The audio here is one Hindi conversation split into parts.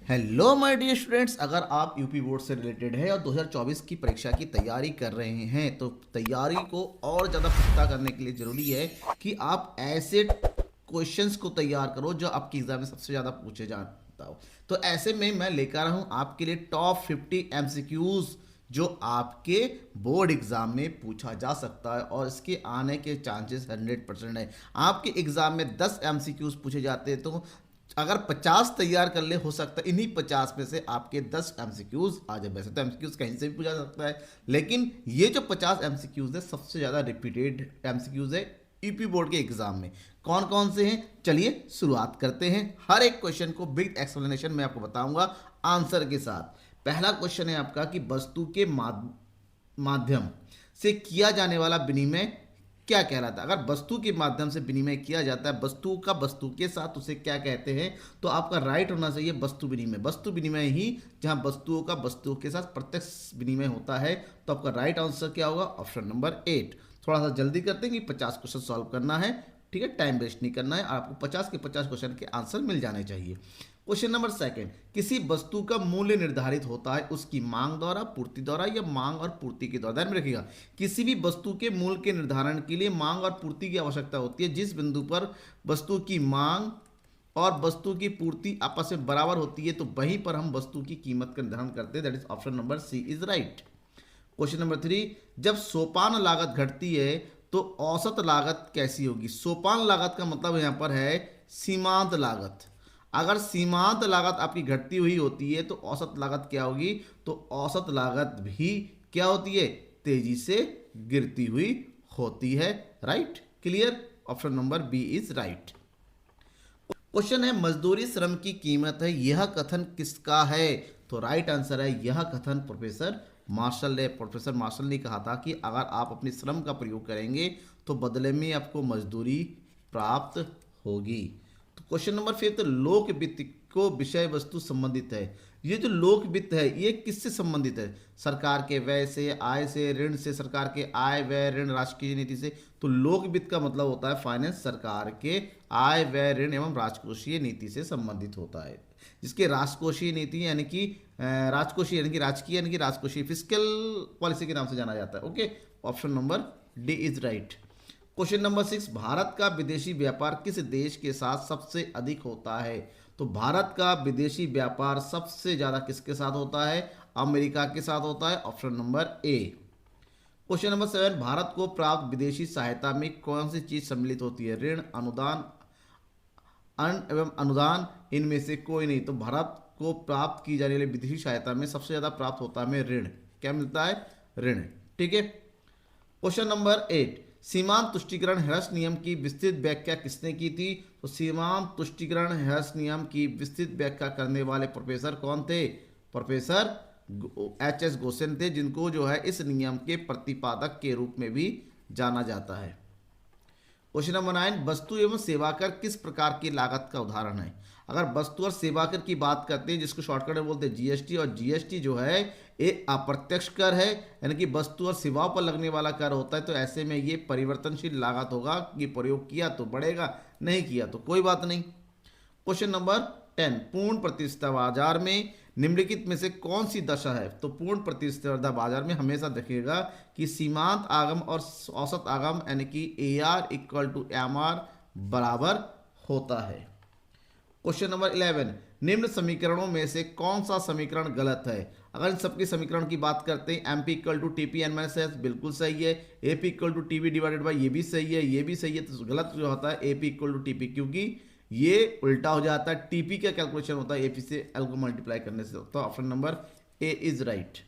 हेलो माय डियर स्टूडेंट्स, अगर आप यूपी बोर्ड से रिलेटेड है और 2024 की परीक्षा की तैयारी कर रहे हैं तो तैयारी को और ज़्यादा पुख्ता करने के लिए ज़रूरी है कि आप ऐसे क्वेश्चंस को तैयार करो जो आपकी एग्जाम में सबसे ज़्यादा पूछे जाता हो। तो ऐसे में मैं लेकर आया हूँ आपके लिए टॉप 50 एमसीक्यूज जो आपके बोर्ड एग्जाम में पूछा जा सकता है और इसके आने के चांसेस 100% है। आपके एग्जाम में 10 एमसीक्यूज पूछे जाते हैं तो अगर 50 तैयार कर ले हो सकता है इन्हीं 50 में से आपके 10 एमसीक्यूज आ जाए। वैसे तो एमसीक्यूज कहीं से भी पूछा सकता है, लेकिन ये जो 50 एमसीक्यूज है सबसे ज़्यादा रिपीटेड एमसीक्यूज है यूपी बोर्ड के एग्जाम में। कौन कौन से हैं, चलिए शुरुआत करते हैं। हर एक क्वेश्चन को बिग एक्सप्लेनेशन में आपको बताऊंगा आंसर के साथ। पहला क्वेश्चन है आपका कि वस्तु के माध्यम से किया जाने वाला विनिमय क्या कहलाता है। अगर वस्तु के माध्यम से विनिमय किया जाता है वस्तु का वस्तु के साथ, उसे क्या कहते हैं, तो आपका राइट होना चाहिए वस्तु विनिमय। वस्तु विनिमय ही जहां वस्तुओं का वस्तुओं के साथ प्रत्यक्ष विनिमय होता है। तो आपका राइट आंसर क्या होगा, ऑप्शन नंबर 8। थोड़ा सा जल्दी करते हैं कि 50 क्वेश्चन सॉल्व करना है, ठीक है, टाइम वेस्ट नहीं करना है। आपको 50 के 50 क्वेश्चन के आंसर मिल जाने चाहिए। क्वेश्चन नंबर सेकंड, किसी वस्तु का मूल्य निर्धारित होता है उसकी मांग द्वारा, पूर्ति द्वारा या मांग और पूर्ति के द्वारा। ध्यान में रखिएगा, किसी भी वस्तु के मूल्य के निर्धारण के लिए मांग और पूर्ति की आवश्यकता होती है। जिस बिंदु पर वस्तु की मांग और वस्तु की पूर्ति आपस में बराबर होती है तो वहीं पर हम वस्तु की कीमत का निर्धारण करते हैं। That is option number C is right. Question number 3, जब सोपान लागत घटती है तो औसत लागत कैसी होगी। सोपान लागत का मतलब यहां पर है सीमांत लागत। अगर सीमांत लागत आपकी घटती हुई होती है तो औसत लागत क्या होगी, तो औसत लागत भी क्या होती है, तेजी से गिरती हुई होती है। Right, clear, option number B is right. Question है मजदूरी श्रम की कीमत है, यह कथन किसका है। तो राइट आंसर है यह कथन प्रोफेसर मार्शल ने। प्रोफेसर मार्शल ने कहा था कि अगर आप अपने श्रम का प्रयोग करेंगे तो बदले में आपको मजदूरी प्राप्त होगी। तो क्वेश्चन नंबर 5, लोक वित्त को विषय वस्तु संबंधित है। ये जो लोक वित्त है ये किससे संबंधित है, सरकार के व्यय से, आय से, ऋण से, सरकार के आय व्यय ऋण राजकीय नीति से। तो लोक वित्त का मतलब होता है फाइनेंस, सरकार के आय व्यय ऋण एवं राजकोषीय नीति से संबंधित होता है। जिसके राजकोषीय नीति यानी कि राजकोषीय यानी कि राजकीय यानी कि राजकोषीय फिस्कल पॉलिसी के नाम से जाना जाता है। Okay, option number D is right. Question number 6, Bharat का विदेशी व्यापार किस देश के साथ सबसे अधिक होता है। तो भारत का विदेशी व्यापार सबसे ज्यादा किसके साथ होता है, अमेरिका के साथ होता है। Option number A. Question number 7, Bharat को प्राप्त विदेशी सहायता में कौन सी चीज सम्मिलित होती है, ऋण, अनुदान, अन्न एवं अनुदान, इनमें से कोई नहीं। तो भारत को प्राप्त की जाने वाली विदेशी सहायता में सबसे ज्यादा प्राप्त होता है हमें ऋण। क्या मिलता है, ऋण, ठीक है। क्वेश्चन नंबर 8, सीमांत तुष्टीकरण ह्रास नियम की विस्तृत व्याख्या किसने की थी। तो सीमांत तुष्टीकरण ह्रास नियम की विस्तृत व्याख्या करने वाले प्रोफेसर कौन थे, प्रोफेसर एच.एस. गोसेन थे, जिनको जो है इस नियम के प्रतिपादक के रूप में भी जाना जाता है। क्वेश्चन नंबर 9, वस्तु एवं सेवा कर किस प्रकार की लागत का उदाहरण है। अगर वस्तु और सेवा कर की बात करते हैं जिसको शॉर्टकट में बोलते हैं जीएसटी, और जीएसटी जो है एक अप्रत्यक्ष कर है यानी कि वस्तु और सेवाओं पर लगने वाला कर होता है। तो ऐसे में ये परिवर्तनशील लागत होगा कि प्रयोग किया तो बढ़ेगा, नहीं किया तो कोई बात नहीं। क्वेश्चन नंबर 10, पूर्ण प्रतिस्पर्धा बाजार में निम्नलिखित में से कौन सी दशा है। तो पूर्ण प्रतिस्पर्धा बाजार में हमेशा देखिएगा कि सीमांत आगम और औसत आगम यानी कि AR इक्वल टू MR बराबर होता है। क्वेश्चन नंबर 11, निम्न समीकरणों में से कौन सा समीकरण गलत है। अगर इन सबके समीकरण की बात करते हैं, MP इक्वल टू TP(n-s) बिल्कुल सही है, AP equal to TP divided by ये भी सही है, ये भी सही है। तो गलत जो होता है AP इक्वल टू TP, क्योंकि ये उल्टा हो जाता है। TP का कैलकुलेशन होता है AP से L को मल्टीप्लाई करने से। तो option number A is right.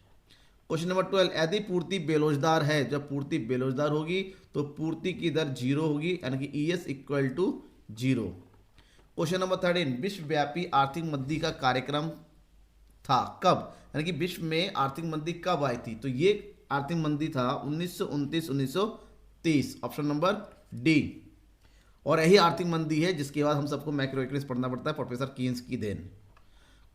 Question number 12, यदि पूर्ति बेरोजगार है, जब पूर्ति बेरोजगार होगी तो पूर्ति की दर 0 होगी यानी कि ES equal to 0। Question number 13, विश्वव्यापी आर्थिक मंदी का कार्यक्रम था कब, यानी कि विश्व में आर्थिक मंदी कब आई थी। तो ये आर्थिक मंदी था 1929-1930, ऑप्शन नंबर डी। और यही आर्थिक मंदी है जिसके बाद हम सबको मैक्रो इकोनॉमिक्स पढ़ना पड़ता है, प्रोफेसर कीन्स की देन।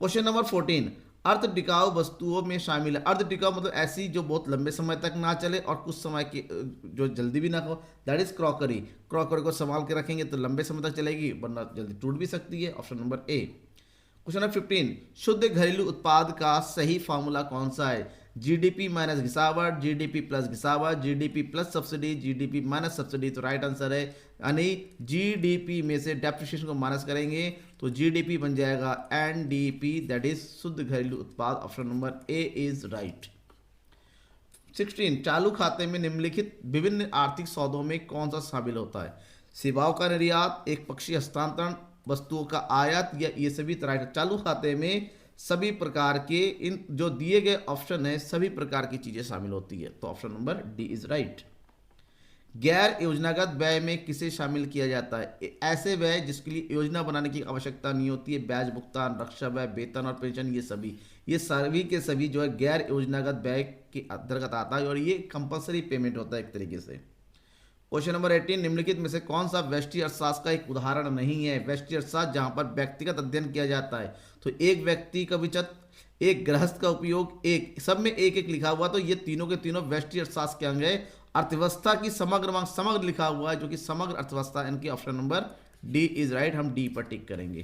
क्वेश्चन नंबर 14, अर्ध टिकाऊ वस्तुओं में शामिल है। अर्ध टिकाऊ मतलब ऐसी जो बहुत लंबे समय तक ना चले और कुछ समय की जो जल्दी भी ना हो, दैट इज क्रॉकरी। क्रॉकरी को संभाल के रखेंगे तो लंबे समय तक चलेगी, वरना जल्दी टूट भी सकती है। Option number A. Question number 15, शुद्ध घरेलू उत्पाद का सही फार्मूला कौन सा है? जीडीपी माइनस घिसावट, जीडीपी प्लस घिसावट, GDP plus subsidy, GDP minus subsidy. तो राइट आंसर है, यानी जीडीपी में से डेप्रिसिएशन को माइनस करेंगे तो जीडीपी बन जाएगा एनडीपी, दैट इज शुद्ध घरेलू उत्पाद। Option number A is right. 16, चालू खाते में निम्नलिखित विभिन्न आर्थिक सौदों में कौन सा शामिल होता है? सेवाओं का निर्यात, एक पक्षीय हस्तांतरण, वस्तुओं का आयात, या ये सभी तरह। चालू खाते में सभी प्रकार के, इन जो दिए गए ऑप्शन है सभी प्रकार की चीजें शामिल होती है। तो option number D is right. गैर योजनागत व्यय में किसे शामिल किया जाता है? ऐसे व्यय जिसके लिए योजना बनाने की आवश्यकता नहीं होती है, ब्याज भुगतान, रक्षा व्यय, वेतन और पेंशन, ये सभी के सभी जो है गैर योजनागत व्यय के अंतर्गत आता है और ये कंपलसरी पेमेंट होता है एक तरीके से। क्वेश्चन नंबर 18, निम्नलिखित में से कौन सा व्यष्टि अर्थशास्त्र का एक उदाहरण नहीं है? व्यष्टि अर्थशास्त्र जहां पर व्यक्तिगत अध्ययन किया जाता है, तो एक व्यक्ति का बचत, एक गृहस्थ का उपयोग, एक सब में एक एक लिखा हुआ, तो ये तीनों के तीनों व्यष्टि अर्थशास्त्र के अंग है। अर्थव्यवस्था की समग्र मांग, समग्र लिखा हुआ है जो कि समग्र अर्थव्यवस्था, इनकी option number D is right. हम डी पर टिक करेंगे।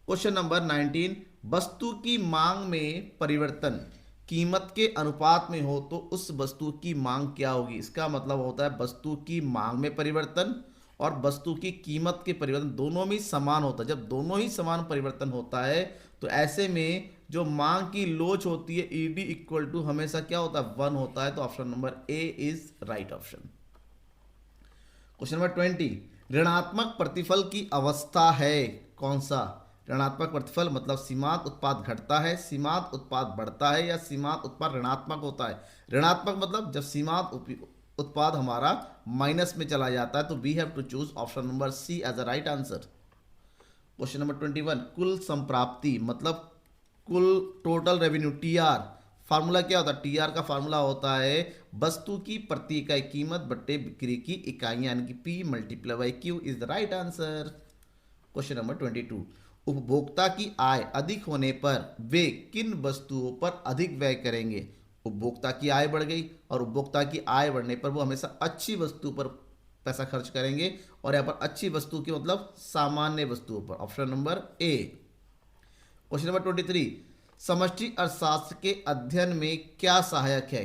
क्वेश्चन नंबर 19, वस्तु की मांग में परिवर्तन कीमत के अनुपात में हो तो उस वस्तु की मांग क्या होगी? इसका मतलब होता है वस्तु की मांग में परिवर्तन और वस्तु की कीमत के परिवर्तन दोनों में समान होता है। जब दोनों ही समान परिवर्तन होता है तो ऐसे में जो मांग की लोच होती है ईडी इक्वल टू हमेशा क्या होता है? 1 होता है। तो option number A is right option. Question number 20, ऋणात्मक प्रतिफल की अवस्था है कौन सा? ऋणात्मक प्रतिफल मतलब सीमांत उत्पाद घटता है, सीमांत उत्पाद बढ़ता है, या सीमांत उत्पाद ऋणात्मक होता है। ऋणात्मक मतलब जब सीमांत उत्पाद हमारा माइनस में चला जाता है। तो we have to choose option number C as a right answer. Question number 21, कुल संप्राप्ति मतलब कुल टोटल रेवेन्यू, टीआर, फार्मूला क्या होता है? टीआर का फार्मूला होता है वस्तु की प्रति इकाई कीमत बट्टे बिक्री की इकाइयां, यानी कि P multiply by Q is the right answer. Question number 22, उपभोक्ता की आय अधिक होने पर वे किन वस्तुओं पर अधिक व्यय करेंगे? उपभोक्ता की आय बढ़ गई और उपभोक्ता की आय बढ़ने पर वो हमेशा अच्छी वस्तु पर पैसा खर्च करेंगे, और यहाँ पर अच्छी वस्तु की मतलब सामान्य वस्तुओं पर। Option number A. Question number 23, समष्टि अर्थशास्त्र के अध्ययन में क्या सहायक है?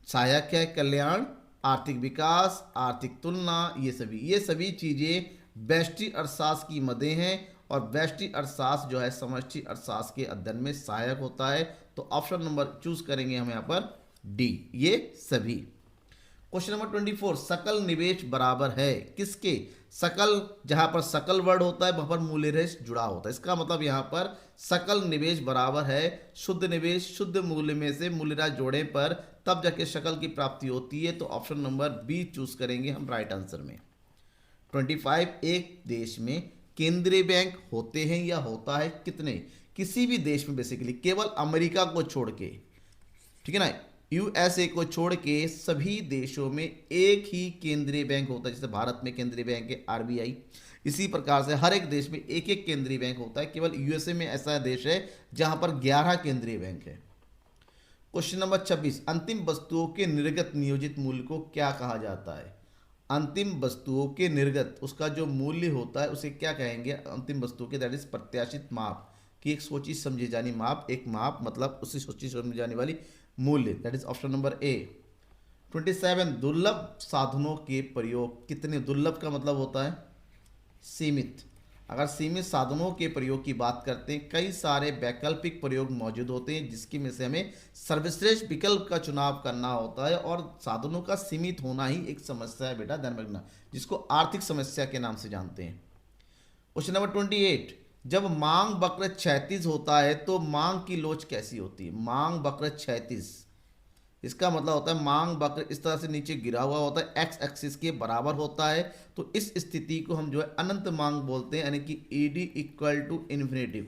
सहायक है कल्याण, आर्थिक विकास, आर्थिक तुलना, ये सभी चीजें व्यष्टि अर्थशास्त्र की मदें हैं और व्यष्टि अर्थशास्त्र जो है समष्टि अर्थशास्त्र के अध्ययन में सहायक होता है। तो ऑप्शन नंबर चूज करेंगे हम यहाँ पर डी, ये सभी। क्वेश्चन नंबर 24, सकल निवेश बराबर है किसके? सकल, जहां पर सकल वर्ड होता है वहां पर मूल्य रेश जुड़ा होता है। इसका मतलब यहां पर सकल निवेश बराबर है शुद्ध निवेश, शुद्ध मूल्य में से मूल्यराज जोड़े पर तब जाके सकल की प्राप्ति होती है। तो ऑप्शन नंबर बी चूज करेंगे हम राइट आंसर में। 25, एक देश में केंद्रीय बैंक होते हैं या होता है कितने? किसी भी देश में बेसिकली केवल अमेरिका को छोड़ के, ठीक है ना, यूएसए को छोड़ के सभी देशों में एक ही केंद्रीय बैंक होता है। जैसे भारत में केंद्रीय बैंक है आरबीआई, इसी प्रकार से हर एक देश में एक एक केंद्रीय बैंक होता है। केवल यूएसए में ऐसा देश है जहां पर 11 केंद्रीय बैंक है। क्वेश्चन नंबर 26, अंतिम वस्तुओं के निर्गत नियोजित मूल्य को क्या कहा जाता है? अंतिम वस्तुओं के निर्गत, उसका जो मूल्य होता है उसे क्या कहेंगे? अंतिम वस्तुओं के, दैट इज प्रत्याशित माप की एक सोची समझी जानी माप, एक माप मतलब उससे सोची समझी जाने वाली मूल्य, that is option number A. 27, दुर्लभ साधनों के प्रयोग कितने? दुर्लभ का मतलब होता है सीमित। अगर सीमित साधनों के प्रयोग की बात करते हैं, कई सारे वैकल्पिक प्रयोग मौजूद होते हैं जिसकी में से हमें सर्वश्रेष्ठ विकल्प का चुनाव करना होता है, और साधनों का सीमित होना ही एक समस्या है बेटा, ध्यान रखना, जिसको आर्थिक समस्या के नाम से जानते हैं। क्वेश्चन नंबर 28, जब मांग वक्र क्षैतिज होता है तो मांग की लोच कैसी होती है? मांग वक्र क्षैतिज, इसका मतलब होता है मांग वक्र इस तरह से नीचे गिरा हुआ होता है, एक्स एक्सिस के बराबर होता है। तो इस स्थिति को हम जो है अनंत मांग बोलते हैं, यानी कि ईडी इक्वल टू इन्फिनिटिव,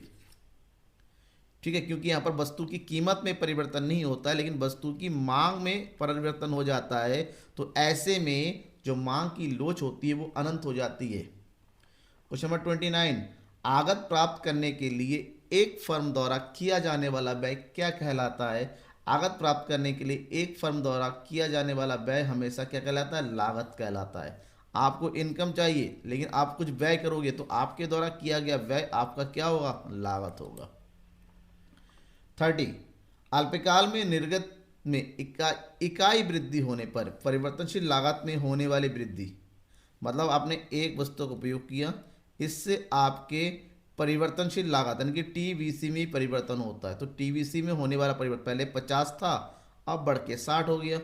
ठीक है, क्योंकि यहाँ पर वस्तु की कीमत में परिवर्तन नहीं होता है लेकिन वस्तु की मांग में परिवर्तन हो जाता है। तो ऐसे में जो मांग की लोच होती है वो अनंत हो जाती है। क्वेश्चन नंबर 29, आगत प्राप्त करने के लिए एक फर्म द्वारा किया जाने वाला व्यय क्या कहलाता है? आगत प्राप्त करने के लिए एक फर्म द्वारा किया जाने वाला व्यय हमेशा क्या कहलाता है? लागत कहलाता है। आपको इनकम चाहिए लेकिन आप कुछ व्यय करोगे तो आपके द्वारा किया गया व्यय आपका क्या होगा, लागत होगा। 30, अल्पकाल में निर्गत में इकाई वृद्धि होने पर परिवर्तनशील लागत में होने वाली वृद्धि, मतलब आपने एक वस्तु का उपयोग किया, इससे आपके परिवर्तनशील लागत यानी कि टीवीसी में परिवर्तन होता है। तो टीवीसी में होने वाला परिवर्तन पहले 50 था, अब बढ़ के 60 हो गया।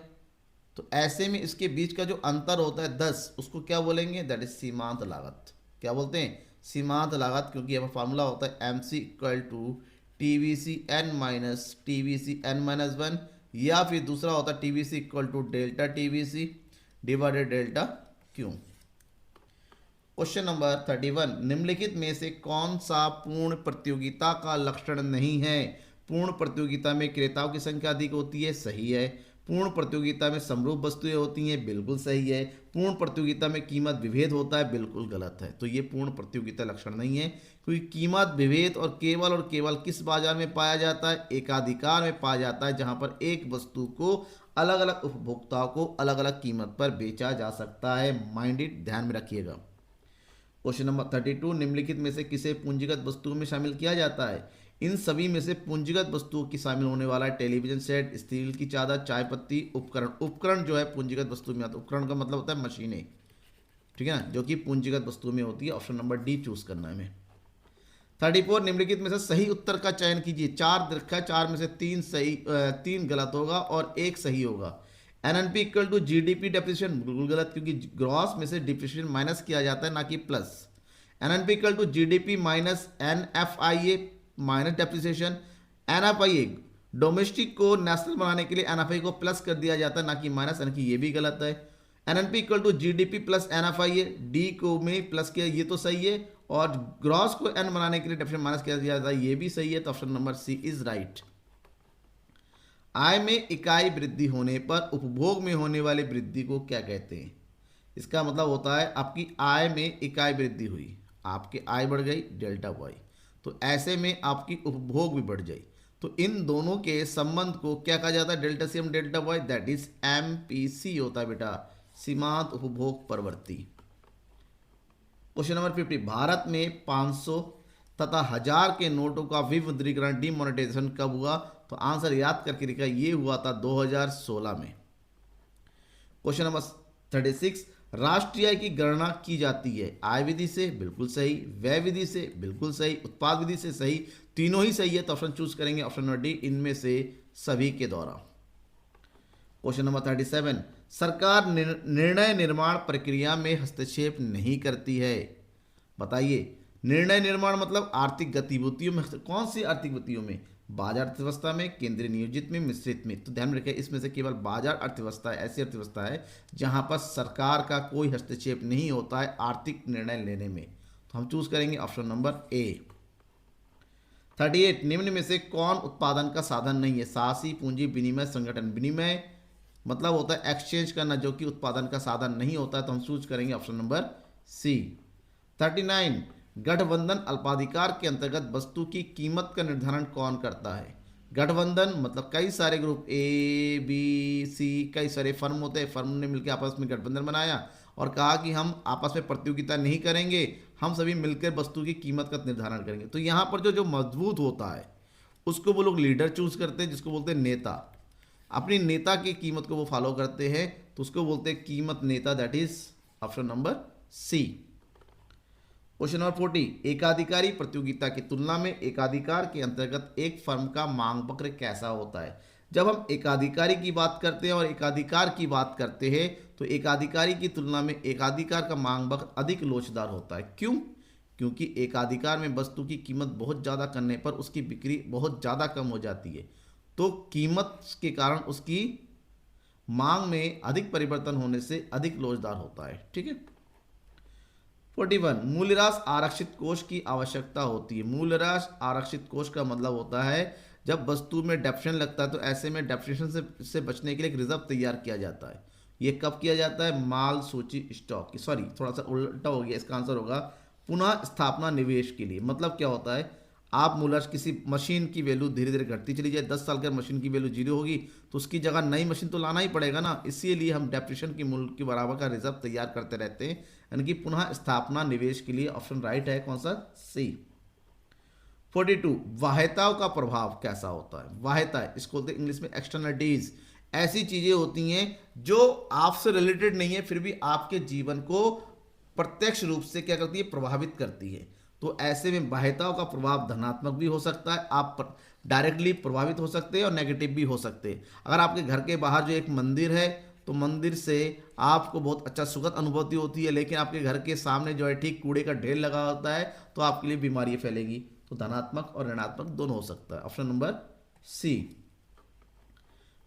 तो ऐसे में इसके बीच का जो अंतर होता है 10, उसको क्या बोलेंगे, दैट इज सीमांत लागत। क्या बोलते हैं, सीमांत लागत, क्योंकि यहाँ फार्मूला होता है M C equal to T V C N minus T V C N minus one, या फिर दूसरा होता है T V C equal to delta T V C divided delta Q. Question number 31, निम्नलिखित में से कौन सा पूर्ण प्रतियोगिता का लक्षण नहीं है। पूर्ण प्रतियोगिता में क्रेताओं की संख्या अधिक होती है, सही है। पूर्ण प्रतियोगिता में समरूप वस्तुएं होती हैं, बिल्कुल सही है। पूर्ण प्रतियोगिता में कीमत विभेद होता है, बिल्कुल गलत है। तो ये पूर्ण प्रतियोगिता लक्षण नहीं है, क्योंकि कीमत विभेद और केवल किस बाजार में पाया जाता है, एकाधिकार में पाया जाता है, जहां पर एक वस्तु को अलग अलग उपभोक्ताओं को अलग अलग कीमत पर बेचा जा सकता है। माइंडेड, ध्यान में रखिएगा। क्वेश्चन नंबर 32, निम्नलिखित में से किसे पूंजीगत वस्तुओं में शामिल किया जाता है। इन सभी में से पूंजीगत वस्तुओं की शामिल होने वाला है टेलीविजन सेट, स्टील की चादर, चाय पत्ती, उपकरण। उपकरण जो है पूंजीगत वस्तु में आता है। उपकरण का मतलब होता है मशीनें, ठीक है ना, जो कि पूंजीगत वस्तु में होती है। ऑप्शन नंबर डी चूज करना है हमें। 34, निम्नलिखित में से सही उत्तर का चयन कीजिए। 4 रखा है, 4 में से 3 गलत होगा और 1 सही होगा। NNP equal to GDP depreciation, बिल्कुल गलत, क्योंकि ग्रॉस में से डिप्रिसिएशन माइनस किया जाता है, ना कि plus. NNP equal to GDP minus NFIA minus depreciation. NFIA domestic को नेशनल बनाने के लिए एनएफआई को प्लस कर दिया जाता है, ना कि माइनस, यानी कि ये भी गलत है। NNP equal to GDP plus NFIA, D को में प्लस किया, ये तो सही है। और ग्रॉस को एन बनाने के लिए डेप्रिसिएशन माइनस किया जाता है, ये भी सही है। तो option number C is right. आय में इकाई वृद्धि होने पर उपभोग में होने वाली वृद्धि को क्या कहते हैं। इसका मतलब होता है आपकी आय में इकाई वृद्धि हुई, आपकी आय बढ़ गई, डेल्टा वाई, तो ऐसे में आपकी उपभोग भी बढ़ जाए। तो इन दोनों के संबंध को क्या कहा जाता है, delta C M delta Y, that is MPC होता है बेटा, सीमांत उपभोग प्रवृत्ति। क्वेश्चन नंबर 50, भारत में 500 तथा 1000 के नोटों का विमुद्रीकरण डिमोनेटाइजेशन कब हुआ। तो आंसर याद करके लिखा, ये हुआ था 2016 में। क्वेश्चन नंबर 36, राष्ट्रीय आय की गणना की जाती है आय विधि से, बिल्कुल सही। व्यय विधि से, बिल्कुल सही। उत्पाद विधि से, सही। तीनों ही सही है, तो ऑप्शन चूज करेंगे ऑप्शन नंबर डी, इनमें से सभी के द्वारा। क्वेश्चन नंबर 37, सरकार निर्णय निर्माण प्रक्रिया में हस्तक्षेप नहीं करती है। बताइए, निर्णय निर्माण मतलब आर्थिक गतिविधियों में, कौन सी आर्थिक गतिविधियों में, बाजार अर्थव्यवस्था में, केंद्रीय नियोजित में, मिश्रित में। तो ध्यान रखें, इसमें से केवल बाजार अर्थव्यवस्था ऐसी अर्थव्यवस्था है जहां पर सरकार का कोई हस्तक्षेप नहीं होता है आर्थिक निर्णय लेने में। तो हम चूज करेंगे ऑप्शन नंबर ए। 38, निम्न में से कौन उत्पादन का साधन नहीं है। साहसी पूंजी विनिमय संगठन, विनिमय मतलब होता है एक्सचेंज करना, जो कि उत्पादन का साधन नहीं होता है। तो हम चूज करेंगे ऑप्शन नंबर सी। 39, गठबंधन अल्पाधिकार के अंतर्गत वस्तु की कीमत का निर्धारण कौन करता है। गठबंधन मतलब कई सारे ग्रुप, ए बी सी, कई सारे फर्म होते हैं, फर्म ने मिलकर आपस में गठबंधन बनाया और कहा कि हम आपस में प्रतियोगिता नहीं करेंगे, हम सभी मिलकर वस्तु की कीमत का निर्धारण करेंगे। तो यहाँ पर जो मजबूत होता है उसको वो लोग लीडर चूज करते हैं, जिसको बोलते हैं नेता। अपनी नेता की कीमत को वो फॉलो करते हैं, तो उसको बोलते हैं कीमत नेता, that is option number C. Question number 40, एकाधिकारी प्रतियोगिता की तुलना में एकाधिकार के अंतर्गत एक फर्म का मांग वक्र कैसा होता है। जब हम एकाधिकारी की बात करते हैं और एकाधिकार की बात करते हैं, तो एकाधिकारी की तुलना में एकाधिकार का मांग वक्र अधिक लोचदार होता है। क्यों? क्योंकि एकाधिकार में वस्तु की कीमत बहुत ज़्यादा करने पर उसकी बिक्री बहुत ज़्यादा कम हो जाती है, तो कीमत के कारण उसकी मांग में अधिक परिवर्तन होने से अधिक लोचदार होता है। ठीक है। 41, मूल्यह्रास आरक्षित कोष की आवश्यकता होती है। मूल्यह्रास आरक्षित कोष का मतलब होता है जब वस्तु में डेप्रिसिएशन लगता है, तो ऐसे में डेप्रिसिएशन से बचने के लिए एक रिजर्व तैयार किया जाता है। ये कब किया जाता है? माल सूची स्टॉक, सॉरी थोड़ा सा उल्टा हो गया, इसका आंसर होगा पुनः स्थापना निवेश के लिए। मतलब क्या होता है, आप मूलर किसी मशीन की वैल्यू धीरे धीरे घटती चली जाए, 10 साल के मशीन की वैल्यू 0 होगी तो उसकी जगह नई मशीन तो लाना ही पड़ेगा ना, इसीलिए हम डेप्रिसिएशन की मूल्य के बराबर का रिजर्व तैयार करते रहते हैं, यानी कि पुनः स्थापना निवेश के लिए ऑप्शन राइट है कौन सा, सी। 42 वाह्यताओं का प्रभाव कैसा होता है। वाह्यता इसको बोलते हैं इंग्लिश में एक्सटर्नलिटीज, ऐसी चीजें होती हैं जो आपसे रिलेटेड नहीं है फिर भी आपके जीवन को प्रत्यक्ष रूप से क्या करती है, प्रभावित करती है। तो ऐसे में बाह्यताओं का प्रभाव धनात्मक भी हो सकता है, आप डायरेक्टली प्रभावित हो सकते हैं और नेगेटिव भी हो सकते हैं। अगर आपके घर के बाहर जो एक मंदिर है तो मंदिर से आपको बहुत अच्छा सुखद अनुभूति होती है, लेकिन आपके घर के सामने जो है ठीक कूड़े का ढेर लगा होता है तो आपके लिए बीमारी फैलेगी। तो धनात्मक और ऋणात्मक दोनों हो सकता है, option number C.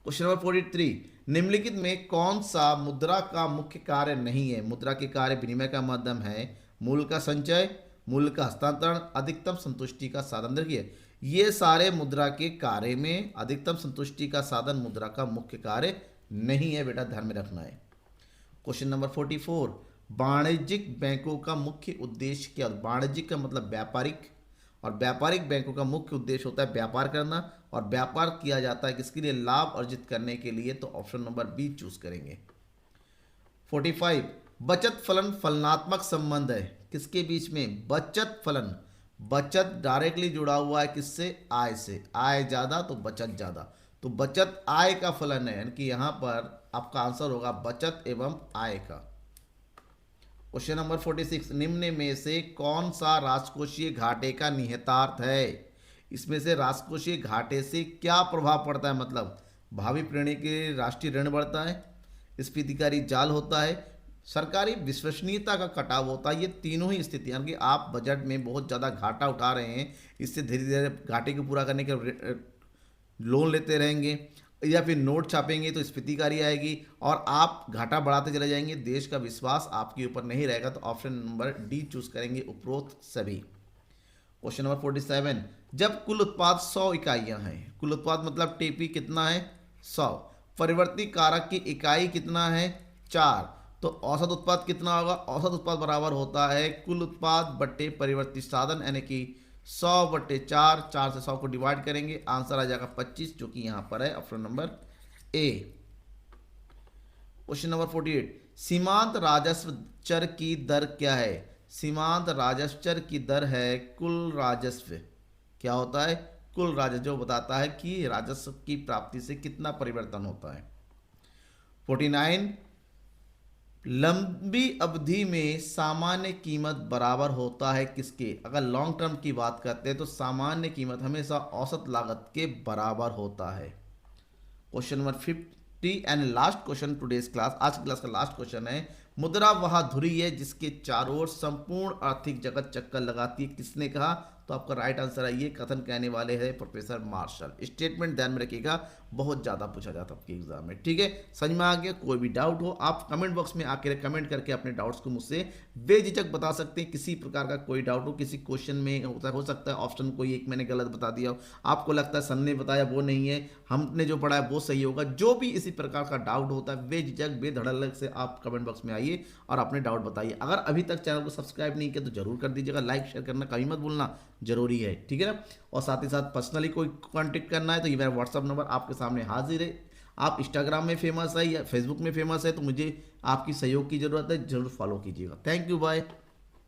Question number 43 निम्नलिखित में कौन सा मुद्रा का मुख्य कार्य नहीं है। मुद्रा के कार्य विनिमय का माध्यम है, मूल्य का संचय, मूल्य का हस्तांतरण, अधिकतम संतुष्टि का साधन। देखिए ये सारे मुद्रा के कार्य में अधिकतम संतुष्टि का साधन मुद्रा का मुख्य कार्य नहीं है, बेटा ध्यान में रखना है। क्वेश्चन नंबर 44 वाणिज्यिक बैंकों का मुख्य उद्देश्य क्या। वाणिज्यिक का मतलब व्यापारिक, और व्यापारिक बैंकों का मुख्य उद्देश्य होता है व्यापार करना, और व्यापार किया जाता है किसके लिए, लाभ अर्जित करने के लिए, तो ऑप्शन नंबर बी चूज करेंगे। 45 बचत फलन फलनात्मक संबंध है किसके बीच में, बचत फलन, बचत डायरेक्टली जुड़ा हुआ है किससे, आय से, आय ज्यादा तो बचत ज्यादा, तो बचत आय का फलन है, यानी कि यहां पर आपका आंसर होगा बचत एवं आय का। क्वेश्चन नंबर 46 निम्न में से कौन सा राजकोषीय घाटे का निहितार्थ है। इसमें से राजकोषीय घाटे से क्या प्रभाव पड़ता है, मतलब भावी पीढ़ी के राष्ट्रीय ऋण बढ़ता है, स्फीतिकारी जाल होता है, सरकारी विश्वसनीयता का कटाव होता है। ये तीनों ही स्थितियां कि आप बजट में बहुत ज़्यादा घाटा उठा रहे हैं, इससे धीरे धीरे घाटे को पूरा करने के लोन लेते रहेंगे, या फिर नोट छापेंगे तो स्फीतिकारी आएगी और आप घाटा बढ़ाते चले जाएंगे, देश का विश्वास आपके ऊपर नहीं रहेगा, तो ऑप्शन नंबर डी चूज करेंगे उपरोक्त सभी। क्वेश्चन नंबर 47 जब कुल उत्पाद 100 इकाइयां हैं, कुल उत्पाद मतलब टीपी कितना है 100, परिवर्ती कारक की इकाई कितना है 4, तो औसत उत्पाद कितना होगा, औसत उत्पाद बराबर होता है कुल उत्पाद बट्टे परिवर्ती साधन, यानी कि 100 बट्टे 4, 4 से 100 को डिवाइड करेंगे, आंसर आ जाएगा 25 जो कि यहां पर है option number A. Question number 48 सीमांत राजस्व चर की दर क्या है। सीमांत राजस्व चर की दर है कुल राजस्व, क्या होता है कुल राजस्व, जो बताता है कि राजस्व की प्राप्ति से कितना परिवर्तन होता है। 49 लंबी अवधि में सामान्य कीमत बराबर होता है किसके। अगर लॉन्ग टर्म की बात करते हैं तो सामान्य कीमत हमेशा औसत लागत के बराबर होता है। Question number 50 and last question today's class, आज की क्लास का लास्ट क्वेश्चन है, मुद्रा वह धुरी है जिसके चारों ओर संपूर्ण आर्थिक जगत चक्कर लगाती है, किसने कहा, तो आपका राइट आंसर है ये कथन कहने वाले हैं प्रोफेसर मार्शल। स्टेटमेंट ध्यान में रखिएगा, बहुत ज़्यादा पूछा जाता है आपके एग्जाम में, ठीक है। समझ में आ गया, कोई भी डाउट हो आप कमेंट बॉक्स में आकर कमेंट करके अपने डाउट्स को मुझसे बेझिझक बता सकते हैं। किसी प्रकार का कोई डाउट हो, किसी क्वेश्चन में हो सकता है ऑप्शन कोई एक मैंने गलत बता दिया हो, आपको लगता है सर ने बताया वो नहीं है, हमने जो पढ़ा है वो सही होगा, जो भी इसी प्रकार का डाउट होता है बेझिझक बेधड़क से आप कमेंट बॉक्स में आइए और अपने डाउट बताइए। अगर अभी तक चैनल को सब्सक्राइब नहीं किया तो जरूर कर दीजिएगा, लाइक शेयर करना कभी मत भूलना, जरूरी है, ठीक है ना। और साथ ही साथ पर्सनली कोई कांटेक्ट करना है तो ये मेरा व्हाट्सअप नंबर आपके सामने हाजिर है। आप इंस्टाग्राम में फेमस है या फेसबुक में फेमस है तो मुझे आपकी सहयोग की जरूरत है, जरूर फॉलो कीजिएगा। Thank you, bye.